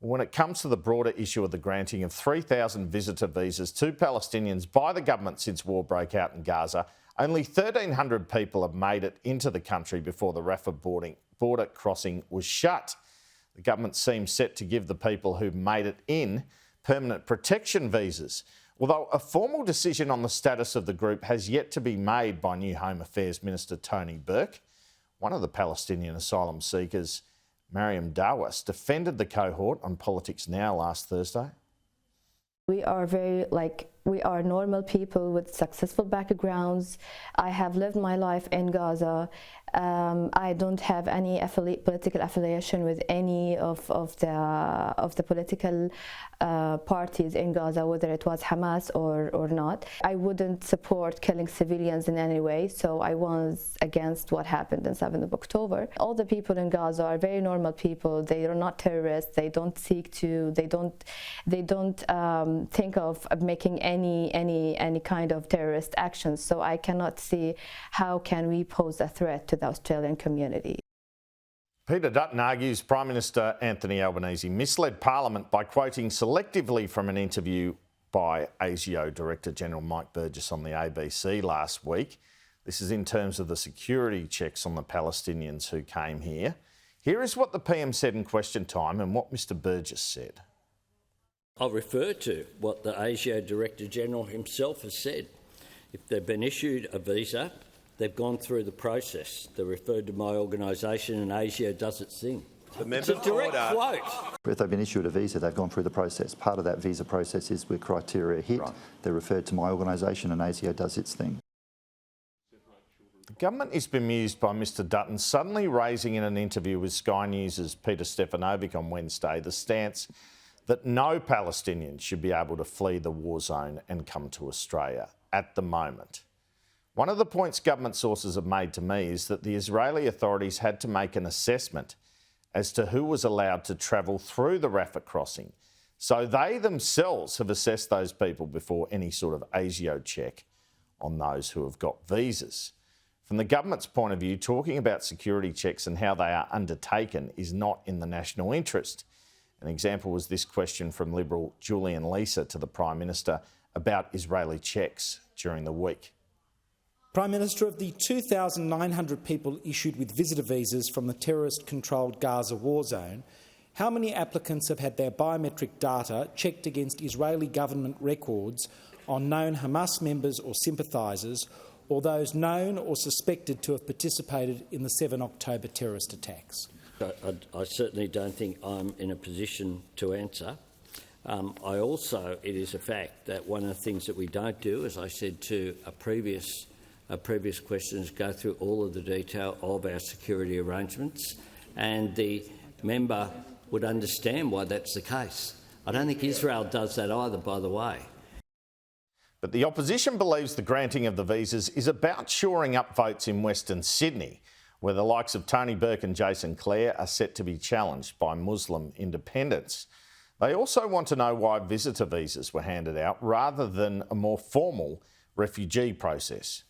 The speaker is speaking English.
When it comes to the broader issue of the granting of 3,000 visitor visas to Palestinians by the government since war broke out in Gaza, only 1,300 people have made it into the country before the Rafah border crossing was shut. The government seems set to give the people who've made it in permanent protection visas, although a formal decision on the status of the group has yet to be made by new Home Affairs Minister Tony Burke. One of the Palestinian asylum seekers, Mariam Dawas, defended the cohort on Politics Now last Thursday. We are normal people with successful backgrounds. I have lived my life in Gaza. I don't have any political affiliation with any of the political parties in Gaza, whether it was Hamas or not. I wouldn't support killing civilians in any way, so I was against what happened on 7th of October. All the people in Gaza are very normal people. They are not terrorists. They don't think of making any kind of terrorist actions. So I cannot see how can we pose a threat to the Australian community. Peter Dutton argues Prime Minister Anthony Albanese misled Parliament by quoting selectively from an interview by ASIO Director-General Mike Burgess on the ABC last week. This is in terms of the security checks on the Palestinians who came here. Here is what the PM said in question time and what Mr Burgess said. I'll refer to what the ASIO Director-General himself has said. If they've been issued a visa, they've gone through the process. They're referred to my organisation and ASIO does its thing. It's a direct quote. If they've been issued a visa, they've gone through the process. Part of that visa process is where criteria hit. Right. They're referred to my organisation and ASIO does its thing. The government is bemused by Mr Dutton suddenly raising in an interview with Sky News' Peter Stefanovic on Wednesday the stance that no Palestinians should be able to flee the war zone and come to Australia at the moment. One of the points government sources have made to me is that the Israeli authorities had to make an assessment as to who was allowed to travel through the Rafah crossing. So they themselves have assessed those people before any sort of ASIO check on those who have got visas. From the government's point of view, talking about security checks and how they are undertaken is not in the national interest. An example was this question from Liberal Julian Leeser to the Prime Minister about Israeli checks during the week. Prime Minister, of the 2,900 people issued with visitor visas from the terrorist-controlled Gaza war zone, how many applicants have had their biometric data checked against Israeli government records on known Hamas members or sympathisers, or those known or suspected to have participated in the 7 October terrorist attacks? I certainly don't think I'm in a position to answer. It is a fact that one of the things that we don't do, as I said to a previous question, is go through all of the detail of our security arrangements, and the member would understand why that's the case. I don't think Israel does that either, by the way. But the opposition believes the granting of the visas is about shoring up votes in Western Sydney, where the likes of Tony Burke and Jason Clare are set to be challenged by Muslim independents. They also want to know why visitor visas were handed out rather than a more formal refugee process.